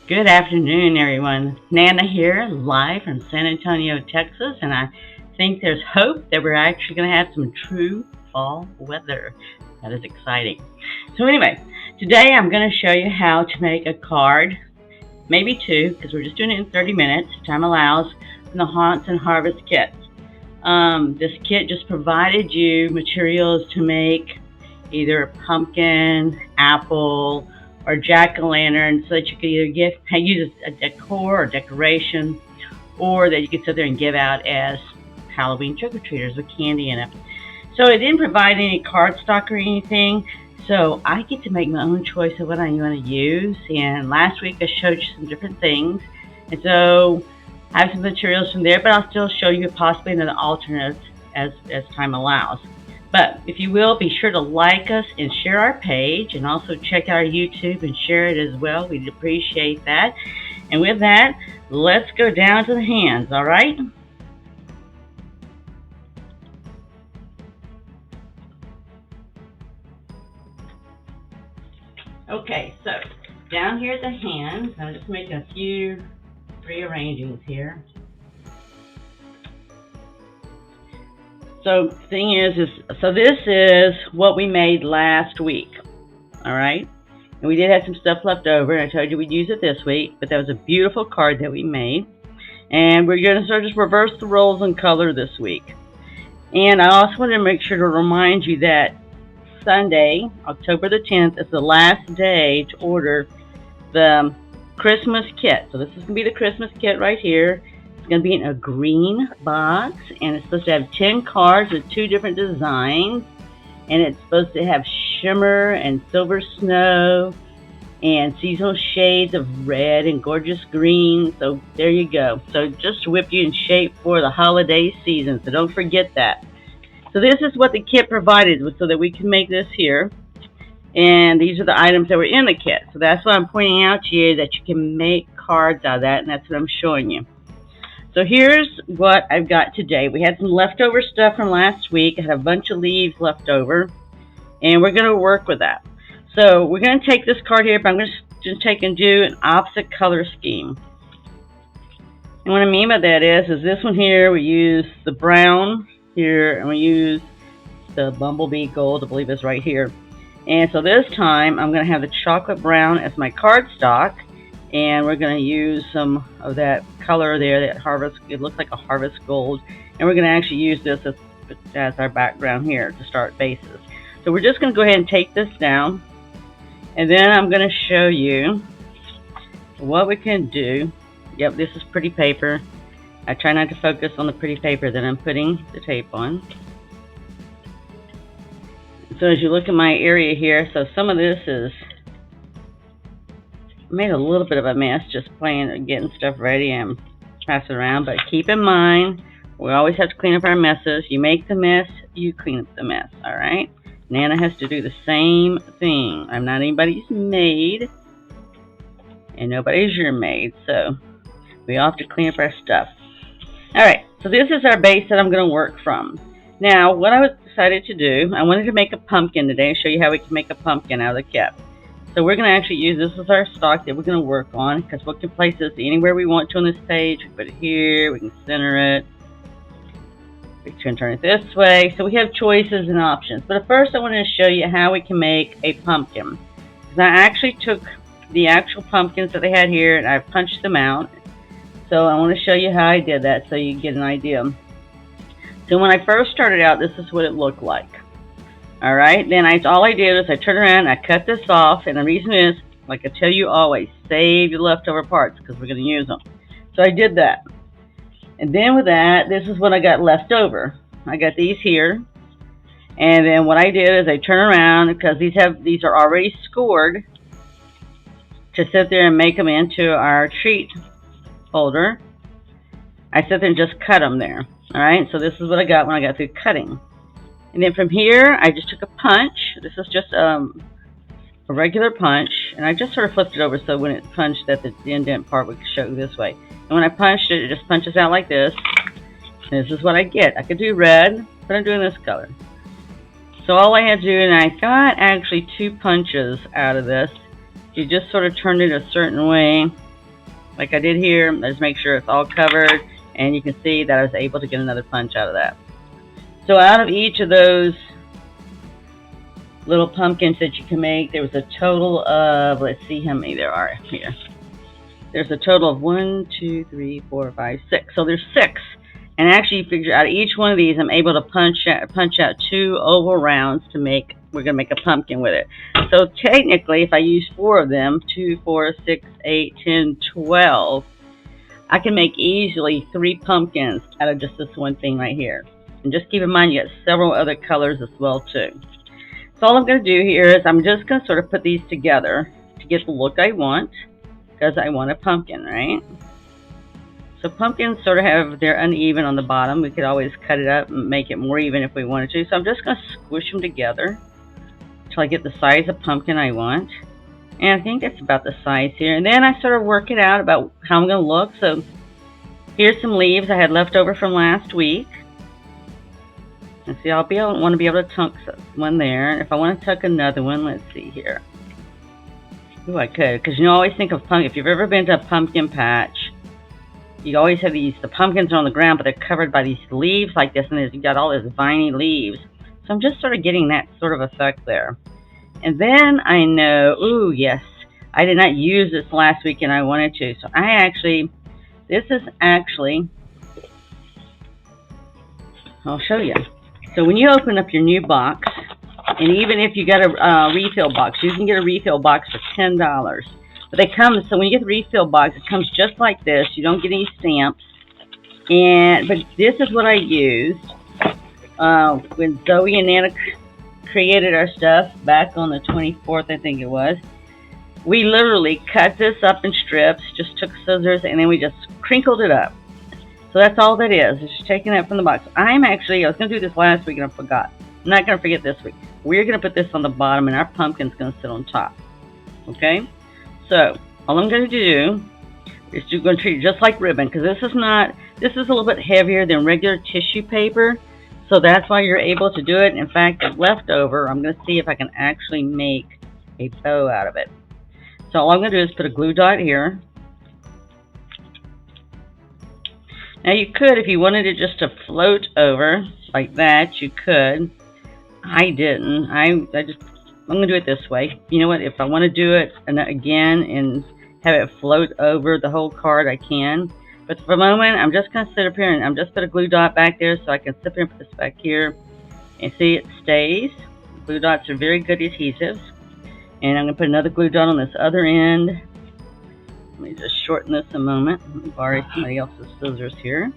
Good afternoon, everyone. Nana here, live from San Antonio, Texas, and I think there's hope that we're actually going to have some true fall weather. That is exciting. So anyway, today I'm going to show you how to make a card, maybe two, because we're just doing it in 30 minutes, time allows, from the Haunts and Harvest kit. This kit just provided you materials to make either a pumpkin, apple, or jack-o'-lantern, so that you could either use a decor or decoration, or that you could sit there and give out as Halloween trick-or-treaters with candy in it. So it didn't provide any cardstock or anything, so I get to make my own choice of what I want to use. And last week I showed you some different things, and so I have some materials from there, but I'll still show you possibly another alternate as time allows. But if you will, be sure to like us and share our page, and also check out our YouTube and share it as well. We'd appreciate that. And with that, let's go down to the hands, all right? Okay, so down here at the hands, I'm just making a few rearrangings here. So the thing is so this is what we made last week, all right? And we did have some stuff left over, and I told you we'd use it this week, but that was a beautiful card that we made. And we're going to sort of just reverse the roles in color this week. And I also want to make sure to remind you that Sunday, October the 10th, is the last day to order the Christmas kit. So this is going to be the Christmas kit right here. It's going to be in a green box, and it's supposed to have 10 cards with 2 different designs, and it's supposed to have shimmer and silver snow and seasonal shades of red and gorgeous green. So there you go. So just to whip you in shape for the holiday season, so don't forget that. So this is what the kit provided, so that we can make this here. And these are the items that were in the kit. So that's what I'm pointing out to you, that you can make cards out of that, and that's what I'm showing you. So here's what I've got today. We had some leftover stuff from last week. I had a bunch of leaves left over, and we're going to work with that. So we're going to take this card here, but I'm going to just take and do an opposite color scheme. And what I mean by that is this one here, we use the brown here, and we use the bumblebee gold, I believe is right here. And so this time I'm going to have the chocolate brown as my cardstock, and we're going to use some of that color there, that harvest, it looks like a harvest gold, and we're going to actually use this as our background here to start bases. So we're just going to go ahead and take this down, and then I'm going to show you what we can do. Yep, this is pretty paper. I try not to focus on the pretty paper that I'm putting the tape on. So as you look at my area here, so some of this is made a little bit of a mess just playing, getting stuff ready and pass it around. But keep in mind, we always have to clean up our messes. You make the mess, you clean up the mess, all right? Nana has to do the same thing. I'm not anybody's maid, and nobody's your maid, so we all have to clean up our stuff. All right, so this is our base that I'm going to work from. Now, what I decided to do, I wanted to make a pumpkin today and show you how we can make a pumpkin out of the kit. So we're going to actually use this as our stock that we're going to work on, because we can place this anywhere we want to on this page. We put it here, we can center it, we can turn it this way. So we have choices and options. But first I wanted to show you how we can make a pumpkin. I actually took the actual pumpkins that they had here and I punched them out. So I want to show you how I did that so you can get an idea. So when I first started out, this is what it looked like. Alright, then all I did is I turned around and I cut this off, and the reason is, like I tell you always, save your leftover parts because we're going to use them. So I did that. And then with that, this is what I got left over. I got these here. And then what I did is I turn around, because these are already scored, to sit there and make them into our treat holder. I sit there and just cut them there. Alright, so this is what I got when I got through cutting. And then from here, I just took a punch. This is just a regular punch, and I just sort of flipped it over so when it punched that the indent part would show this way. And when I punched it, it just punches out like this. And this is what I get. I could do red, but I'm doing this color. So all I had to do, and I got actually 2 punches out of this. You just sort of turned it a certain way, like I did here. Just make sure it's all covered, and you can see that I was able to get another punch out of that. So out of each of those little pumpkins that you can make, there was a total of, let's see how many there are here. There's a total of 1, 2, 3, 4, 5, 6. So there's 6. And actually, you figure out each one of these, I'm able to punch out 2 oval rounds to make. We're gonna make a pumpkin with it. So technically, if I use 4 of them, 2, 4, 6, 8, 10, 12, I can make easily 3 pumpkins out of just this one thing right here. And just keep in mind, you got several other colors as well too. So all I'm gonna do here is I'm just gonna sort of put these together to get the look I want, because I want a pumpkin, right? So pumpkins sort of have, they're uneven on the bottom. We could always cut it up and make it more even if we wanted to. So I'm just going to squish them together until I get the size of pumpkin I want. And I think that's about the size here. And then I sort of work it out about how I'm going to look. So here's some leaves I had left over from last week. And see, want to be able to tuck one there. And if I want to tuck another one, let's see here. Ooh, I could, because you always think of pumpkin. If you've ever been to a pumpkin patch, you always have the pumpkins are on the ground, but they're covered by these leaves like this, and you've got all these viney leaves. So I'm just sort of getting that sort of effect there. And then I know, ooh, yes, I did not use this last week and I wanted to. So this is actually, I'll show you. So when you open up your new box, and even if you got a refill box, you can get a refill box for $10. But they come, so when you get the refill box, it comes just like this. You don't get any stamps. But this is what I used when Zoe and Nana created our stuff back on the 24th, I think it was. We literally cut this up in strips, just took scissors, and then we just crinkled it up. So that's all that is. It's just taking that from the box. I was going to do this last week and I forgot. I'm not going to forget this week. We're going to put this on the bottom and our pumpkin's going to sit on top. Okay? So, all I'm going to do is going to treat it just like ribbon, because this is a little bit heavier than regular tissue paper. So that's why you're able to do it. In fact, the leftover, I'm going to see if I can actually make a bow out of it. So all I'm going to do is put a glue dot here. Now you could, if you wanted it just to float over like that, you could. I didn't. I'm going to do it this way. You know what? If I want to do it again and have it float over the whole card, I can. But for the moment, I'm just going to sit up here and I'm just put a glue dot back there so I can sit there and put this back here. And see, it stays. Glue dots are very good adhesives. And I'm going to put another glue dot on this other end. Let me just shorten this a moment. Let me borrow somebody else's scissors here.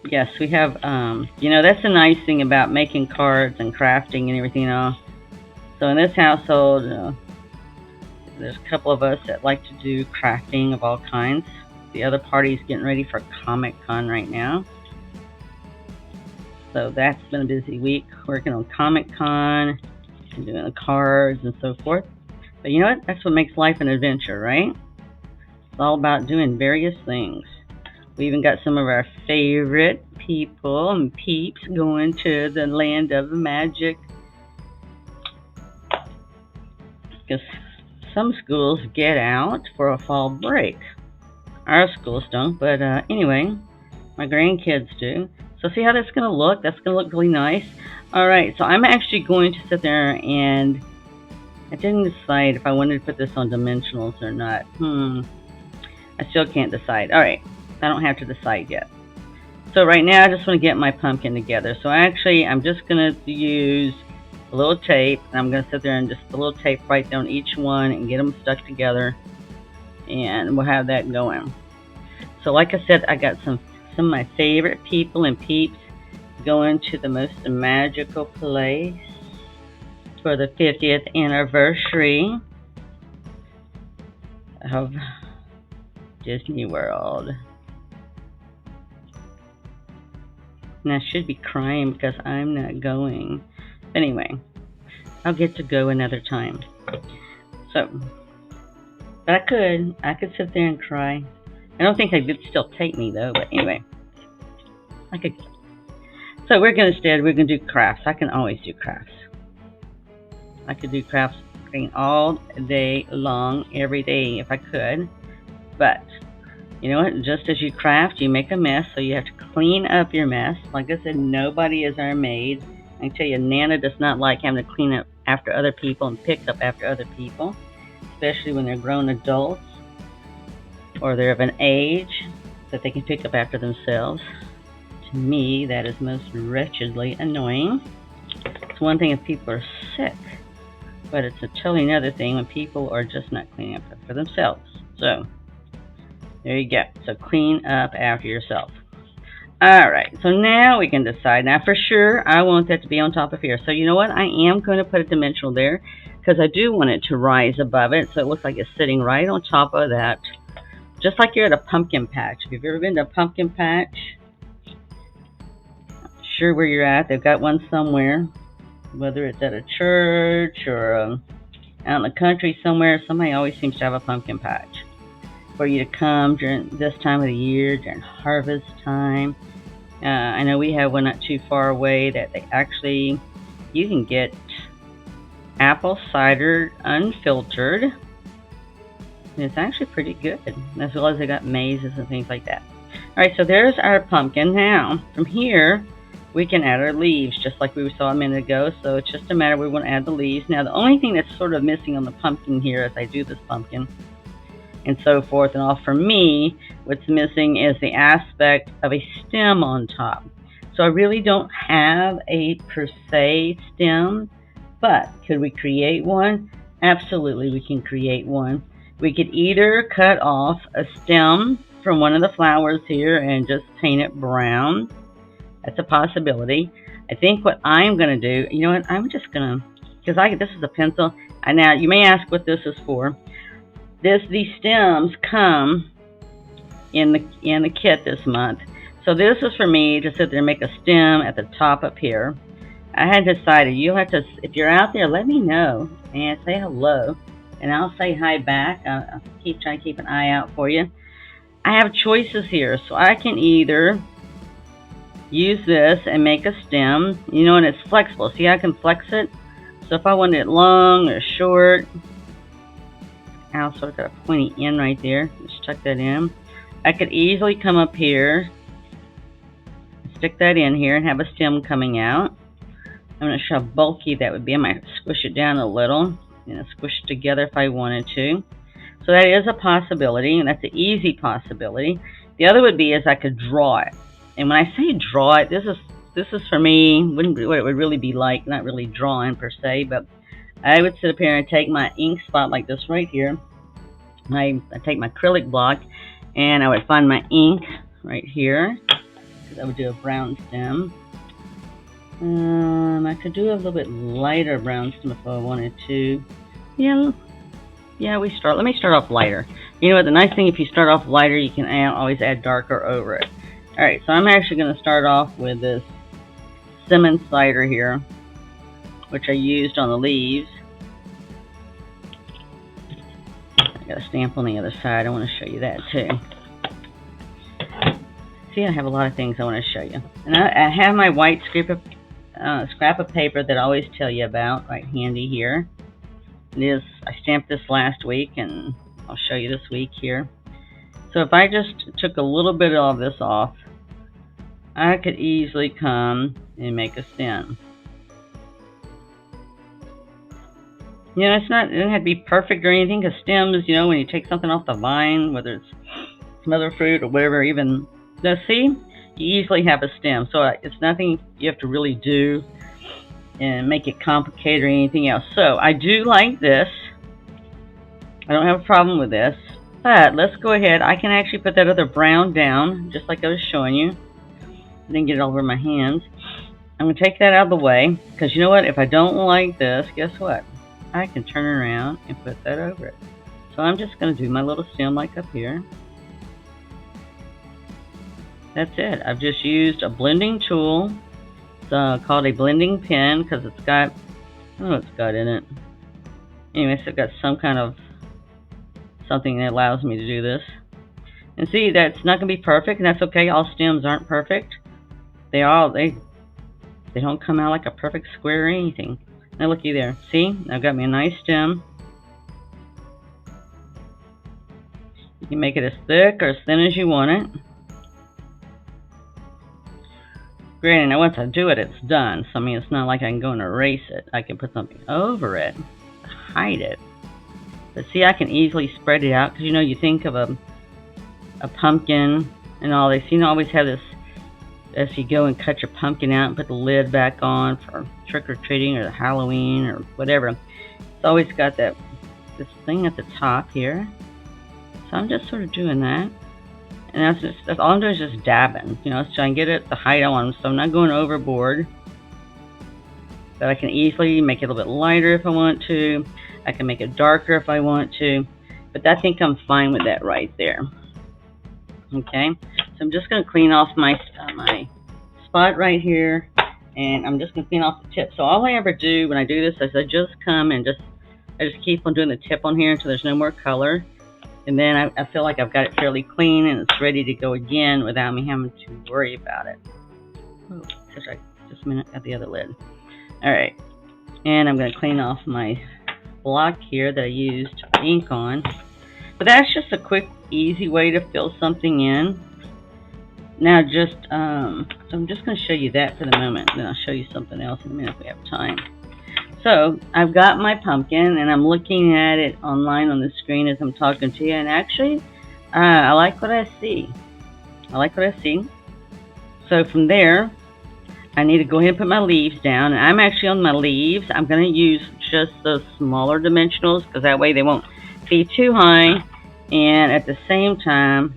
Yes, we have, that's the nice thing about making cards and crafting and everything else. So in this household, there's a couple of us that like to do crafting of all kinds. The other party's getting ready for Comic-Con right now. So that's been a busy week, working on Comic-Con and doing the cards and so forth. But you know what? That's what makes life an adventure, right? It's all about doing various things. We even got some of our favorite people and peeps going to the land of magic. Because some schools get out for a fall break. Our schools don't, but anyway, my grandkids do. So see how that's going to look? That's going to look really nice. Alright, so I'm actually going to sit there and I didn't decide if I wanted to put this on dimensionals or not. I still can't decide. Alright. I don't have to decide yet. So right now I just want to get my pumpkin together. So actually I'm just going to use a little tape. And I'm going to sit there and just a little tape right down each one and get them stuck together. And we'll have that going. So like I said, I got some of my favorite people and peeps going to the most magical place for the 50th anniversary of Disney World. And I should be crying because I'm not going. Anyway, I'll get to go another time. So, but I could sit there and cry. I don't think they'd still take me though, but anyway. I could. So we're going to do crafts. I can always do crafts. I could do crafts clean all day long, every day if I could. But you know what? Just as you craft, you make a mess, so you have to clean up your mess. Like I said, nobody is our maid. I can tell you, Nana does not like having to clean up after other people and pick up after other people, especially when they're grown adults or they're of an age that they can pick up after themselves. To me, that is most wretchedly annoying. It's one thing if people are sick, but it's a totally another thing when people are just not cleaning up for themselves. So there you go. So clean up after yourself. Alright, so now we can decide. Now for sure, I want that to be on top of here. So you know what? I am going to put a dimensional there because I do want it to rise above it. So it looks like it's sitting right on top of that. Just like you're at a pumpkin patch. If you've ever been to a pumpkin patch, not sure where you're at. They've got one somewhere. Whether it's at a church or out in the country somewhere, somebody always seems to have a pumpkin patch for you to come during this time of the year, during harvest time. I know we have one not too far away that they actually, you can get apple cider unfiltered. And it's actually pretty good, as well as they got mazes and things like that. Alright, so there's our pumpkin. Now, from here, we can add our leaves, just like we saw a minute ago. So it's just a matter, we want to add the leaves. Now, the only thing that's sort of missing on the pumpkin here as I do this pumpkin, and so forth and all, for me, what's missing is the aspect of a stem on top. So I really don't have a per se stem, but could we create one? Absolutely, we can create one. We could either cut off a stem from one of the flowers here and just paint it brown. That's a possibility. I think what I'm going to do, you know what, I'm just going to, because this is a pencil, and now you may ask what this is for. These stems come in the kit this month. So this is for me to sit there and make a stem at the top up here. I had decided you'll have to, if you're out there, let me know and say hello, and I'll say hi back. I'll keep trying to keep an eye out for you. I have choices here, so I can either use this and make a stem, you know, and it's flexible. See, I can flex it. So if I want it long or short, I also got a pointy end right there. Just tuck that in. I could easily come up here, stick that in here, and have a stem coming out. I'm not sure how bulky that would be. I might squish it down a little, squish it together if I wanted to. So that is a possibility, and that's an easy possibility. The other would be is I could draw it. And when I say draw it, this is for me, what it would really be like, not really drawing per se, but I would sit up here and take my ink spot like this right here. I take my acrylic block and I would find my ink right here. I would do a brown stem. I could do a little bit lighter brown stem if I wanted to. Yeah, let me start off lighter. You know what, the nice thing, if you start off lighter, you can always add darker over it. Alright, so I'm actually going to start off with this cinnamon cider here, which I used on the leaves. I got a stamp on the other side. I want to show you that too. See, I have a lot of things I want to show you. And I have my white scrap of paper that I always tell you about, right handy here. I stamped this last week, and I'll show you this week here. So if I just took a little bit of this off, I could easily come and make a stem. You know, it doesn't have to be perfect or anything, because stems, you know, when you take something off the vine, whether it's some other fruit or whatever, even, see, you easily have a stem. So it's nothing you have to really do and make it complicated or anything else. So I do like this. I don't have a problem with this. But let's go ahead. I can actually put that other brown down, just like I was showing you. I didn't get it all over my hands. I'm going to take that out of the way, because you know what? If I don't like this, guess what? I can turn around and put that over it. So I'm just going to do my little stem like up here. That's it. I've just used a blending tool. It's called a blending pen, because it's got, I don't know what it's got in it. Anyway, so it's got some kind of something that allows me to do this. And see, that's not going to be perfect, and that's okay. All stems aren't perfect. They don't come out like a perfect square or anything. Now looky there. See? I've got me a nice stem. You can make it as thick or as thin as you want it. Granted, now once I do it, it's done. So I mean, it's not like I can go and erase it. I can put something over it to hide it. But see, I can easily spread it out because you know, you think of a pumpkin and all. They seem to always have this, as you go and cut your pumpkin out and put the lid back on for trick-or-treating or Halloween or whatever. It's always got this thing at the top here. So I'm just sort of doing that. And that's all I'm doing is just dabbing, you know, so I can get it the height I want. So I'm not going overboard. But I can easily make it a little bit lighter if I want to. I can make it darker if I want to. But I think I'm fine with that right there. Okay, so I'm just going to clean off my spot right here. And I'm just going to clean off the tip. So all I ever do when I do this is I just come and I just keep on doing the tip on here until there's no more color. And then I feel like I've got it fairly clean and it's ready to go again without me having to worry about it. Oh, just a minute, got the other lid. Alright, and I'm going to clean off my block here that I used ink on. But that's just a quick, easy way to fill something in. Now so I'm just going to show you that for the moment. Then I'll show you something else in a minute if we have time. So I've got my pumpkin and I'm looking at it online on the screen as I'm talking to you, and actually I like what I see. So from there I need to go ahead and put my leaves down, and I'm actually on my leaves. I'm going to use just those smaller dimensionals because that way they won't be too high, and at the same time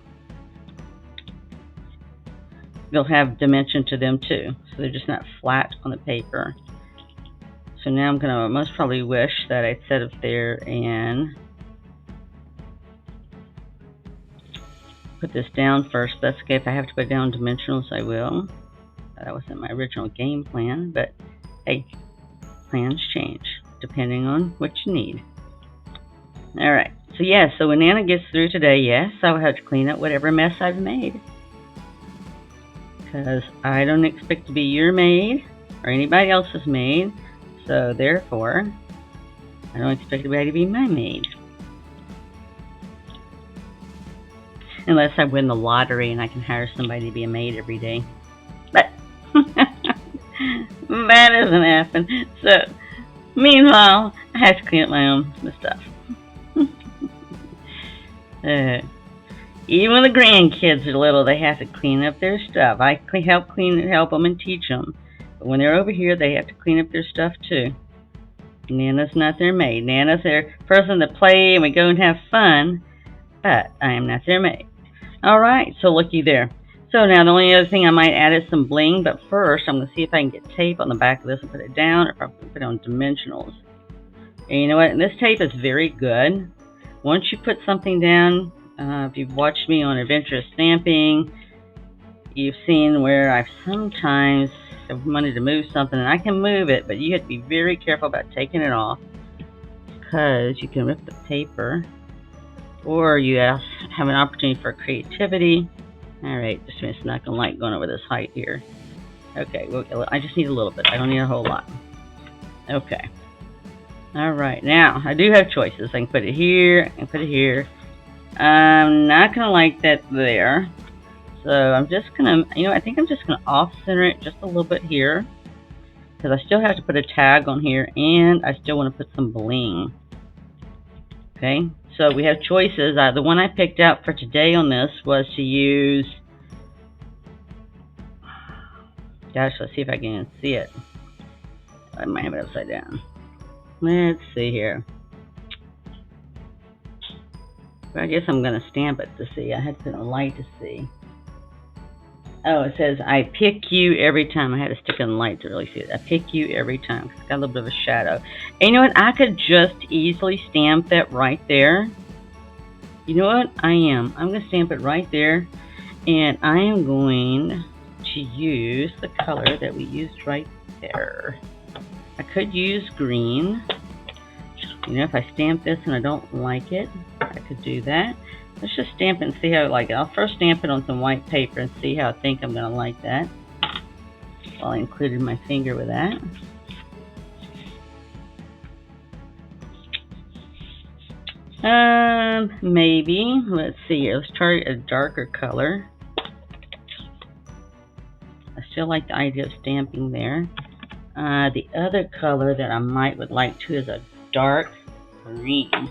they'll have dimension to them too, so they're just not flat on the paper. So now I'm going to most probably wish that I'd set up there and put this down first. That's okay. If I have to put down dimensionals, I will. That wasn't my original game plan, but hey, plans change depending on what you need. Alright, so yeah, so when Nana gets through today, yes, I will have to clean up whatever mess I've made. Because I don't expect to be your maid or anybody else's maid. So therefore, I don't expect anybody to be my maid. Unless I win the lottery and I can hire somebody to be a maid every day. But that doesn't happen. So meanwhile, I have to clean up my own stuff. Even when the grandkids are little, they have to clean up their stuff. I help them and teach them. But when they're over here, they have to clean up their stuff too. Nana's not their maid. Nana's their person to play and we go and have fun, but I am not their maid. Alright, so looky there. So now the only other thing I might add is some bling, but first I'm going to see if I can get tape on the back of this and put it down, or if I can put it on dimensionals. And you know what? And this tape is very good. Once you put something down, if you've watched me on Adventurous Stamping, you've seen where I've sometimes wanted to move something, and I can move it, but you have to be very careful about taking it off because you can rip the paper, or you have an opportunity for creativity. Alright, just a minute, it's not going to like going over this height here. Okay, well, I just need a little bit. I don't need a whole lot. Okay. Alright, now, I do have choices. I can put it here, and put it here. I'm not going to like that there. So I'm just going to, I think I'm just going to off-center it just a little bit here. Because I still have to put a tag on here, and I still want to put some bling. Okay, so we have choices. The one I picked out for today on this was to use, gosh, let's see if I can see it. I might have it upside down. Let's see here. Well, I guess I'm going to stamp it to see. I had to put a light to see. Oh, it says, I pick you every time. I had to stick in the light to really see it. I pick you every time. It's got a little bit of a shadow. And you know what? I could just easily stamp that right there. You know what? I'm going to stamp it right there. And I am going to use the color that we used right there. I could use green. You know, if I stamp this and I don't like it, I could do that. Let's just stamp it and see how I like it. I'll first stamp it on some white paper and see how I think I'm going to like that. Well, I included my finger with that. Maybe. Let's see here. Let's try a darker color. I still like the idea of stamping there. The other color that I would like to is a dark green.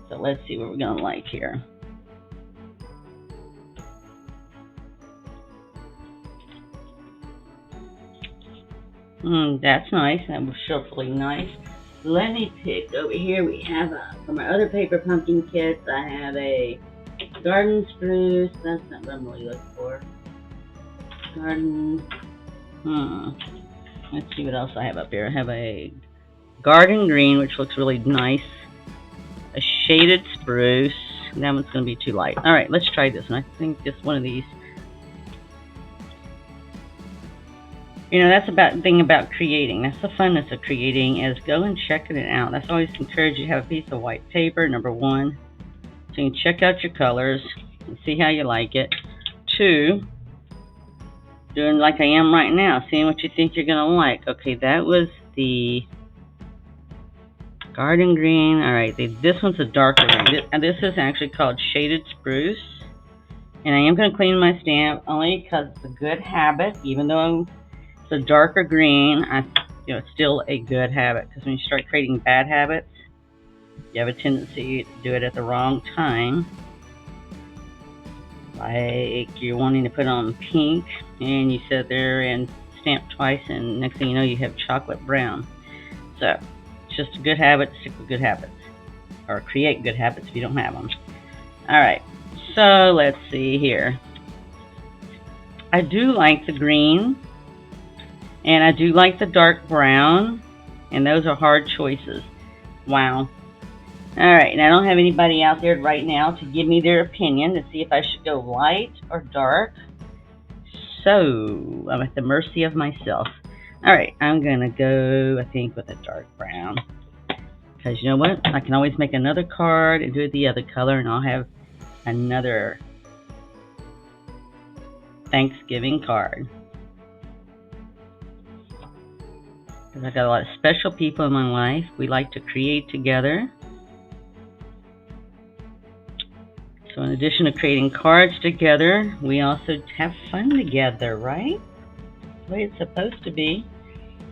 So let's see what we're gonna like here. That's nice. That was shuffly nice. Let me pick over here. We have for my other paper pumpkin kits, I have a garden spruce. That's not what I'm really looking for. Garden. Let's see what else I have up here. I have a garden green, which looks really nice. A shaded spruce. That one's going to be too light. All right, let's try this one. I think just one of these. You know, that's the thing about creating. That's the funness of creating, is go and checking it out. That's always encourage you to have a piece of white paper, number one. So you can check out your colors and see how you like it. Two, doing like I am right now, seeing what you think you're going to like. Okay, that was the garden green. All right, this one's a darker green. This is actually called shaded spruce. And I am going to clean my stamp only because it's a good habit, even though the darker green, it's still a good habit, because when you start creating bad habits, you have a tendency to do it at the wrong time. Like you're wanting to put on pink, and you sit there and stamp twice, and next thing you know, you have chocolate brown. So it's just a good habit to stick with good habits, or create good habits if you don't have them. All right, so let's see here. I do like the green. And I do like the dark brown, and those are hard choices. Wow. Alright, and I don't have anybody out there right now to give me their opinion to see if I should go light or dark. So, I'm at the mercy of myself. Alright, I'm going to go, I think, with a dark brown. Because you know what? I can always make another card and do it the other color, and I'll have another Thanksgiving card. Because I've got a lot of special people in my life. We like to create together. So in addition to creating cards together, we also have fun together, right? The way it's supposed to be.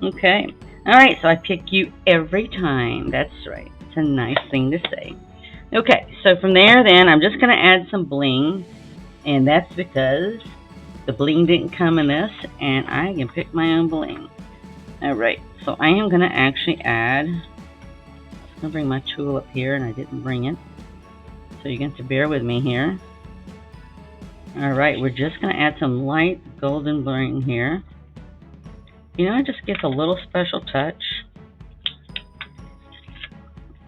Okay. Alright, so I pick you every time. That's right. It's a nice thing to say. Okay, so from there then, I'm just going to add some bling. And that's because the bling didn't come in this, and I can pick my own bling. Alright, so I am going to actually add, I'm going to bring my tool up here, and I didn't bring it, so you're going to have to bear with me here. Alright, we're just going to add some light golden bling here. You know, it just gets a little special touch.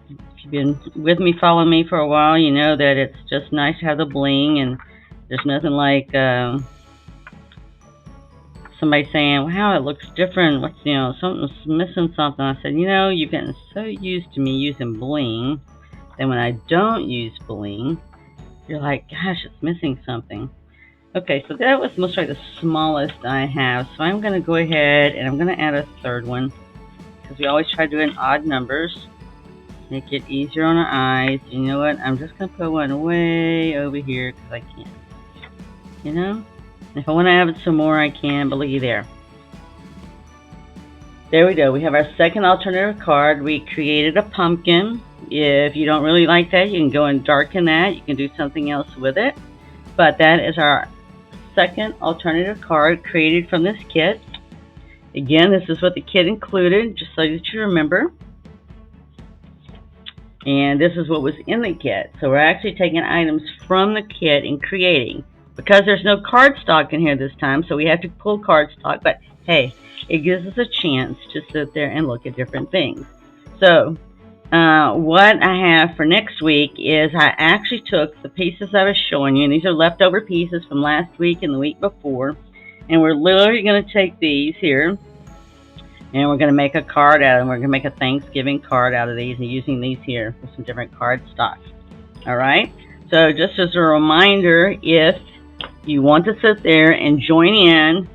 If you've been with me, following me for a while, you know that it's just nice to have the bling, and there's nothing like somebody saying, wow, it looks different. Something's missing something. I said, you've gotten so used to me using bling that when I don't use bling, you're like, gosh, it's missing something. Okay, so that was most likely the smallest I have. So I'm going to go ahead and I'm going to add a third one, because we always try doing odd numbers. Make it easier on our eyes. You know what? I'm just going to put one way over here because I can. If I want to add some more, I can, but looky there. There we go. We have our second alternative card. We created a pumpkin. If you don't really like that, you can go and darken that. You can do something else with it. But that is our second alternative card created from this kit. Again, this is what the kit included, just so that you remember. And this is what was in the kit. So we're actually taking items from the kit and creating. Because there's no cardstock in here this time, so we have to pull cardstock, but hey, it gives us a chance to sit there and look at different things. So, what I have for next week is I actually took the pieces I was showing you, and these are leftover pieces from last week and the week before, and we're literally going to take these here, and we're going to make a card out of them. We're going to make a Thanksgiving card out of these, and using these here with some different cardstock. Alright, so just as a reminder, if you want to sit there and join in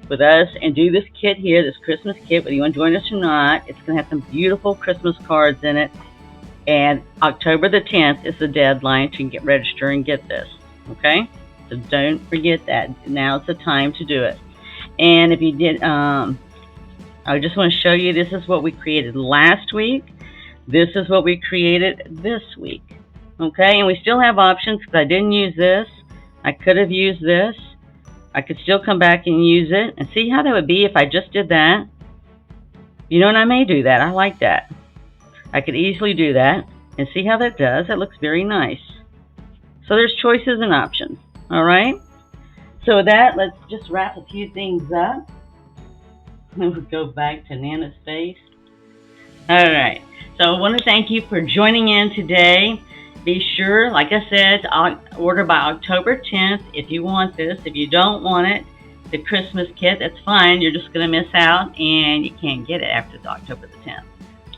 with us and do this kit here, this Christmas kit, whether you want to join us or not, it's going to have some beautiful Christmas cards in it. And October the 10th is the deadline to get register and get this. Okay? So don't forget that. Now's the time to do it. And if you did, I just want to show you, this is what we created last week. This is what we created this week. Okay, and we still have options because I didn't use this. I could have used this. I could still come back and use it and see how that would be if I just did that. You know, and I may do that. I like that. I could easily do that and see how that does. That looks very nice. So there's choices and options. All right. So with that, let's just wrap a few things up. We'll go back to Nana's face. All right. So I want to thank you for joining in today. Be sure, like I said, to order by October 10th if you want this. If you don't want it, the Christmas kit, that's fine. You're just going to miss out and you can't get it after October the 10th.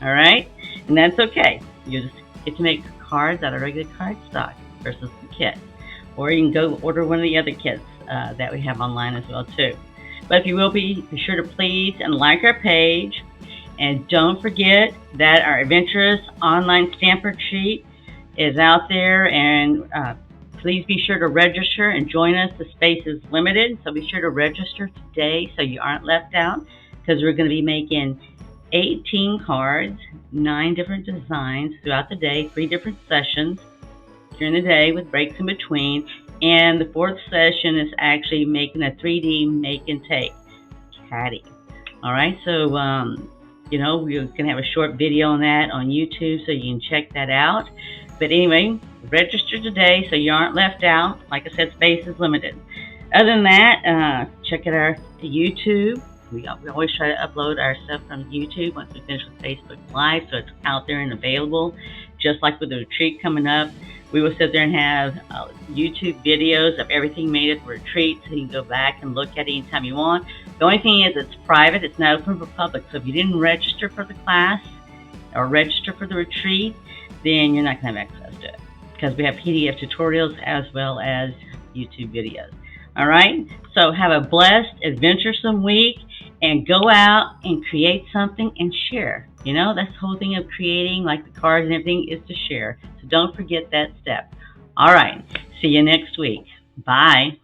All right? And that's okay. You just get to make cards out of regular cardstock versus the kit. Or you can go order one of the other kits that we have online as well too. But if you will, be sure to please and like our page. And don't forget that our Adventurous Online Stamp Retreat is out there, and please be sure to register and join us. The space is limited, so be sure to register today so you aren't left out, because we're going to be making 18 cards, 9 different designs throughout the day, 3 different sessions during the day with breaks in between. And the 4th session is actually making a 3D make and take caddy. All right, so you know, we're going to have a short video on that on YouTube, so you can check that out. But anyway, register today so you aren't left out. Like I said, space is limited. Other than that, check out our YouTube. We always try to upload our stuff from YouTube once we finish with Facebook Live, so it's out there and available. Just like with the retreat coming up, we will sit there and have YouTube videos of everything made at the retreat, so you can go back and look at it anytime you want. The only thing is it's private. It's not open for public. So if you didn't register for the class or register for the retreat, then you're not going to have access to it, because we have PDF tutorials as well as YouTube videos. All right? So have a blessed, adventuresome week, and go out and create something and share. You know, that's the whole thing of creating, like the cards and everything, is to share. So don't forget that step. All right. See you next week. Bye.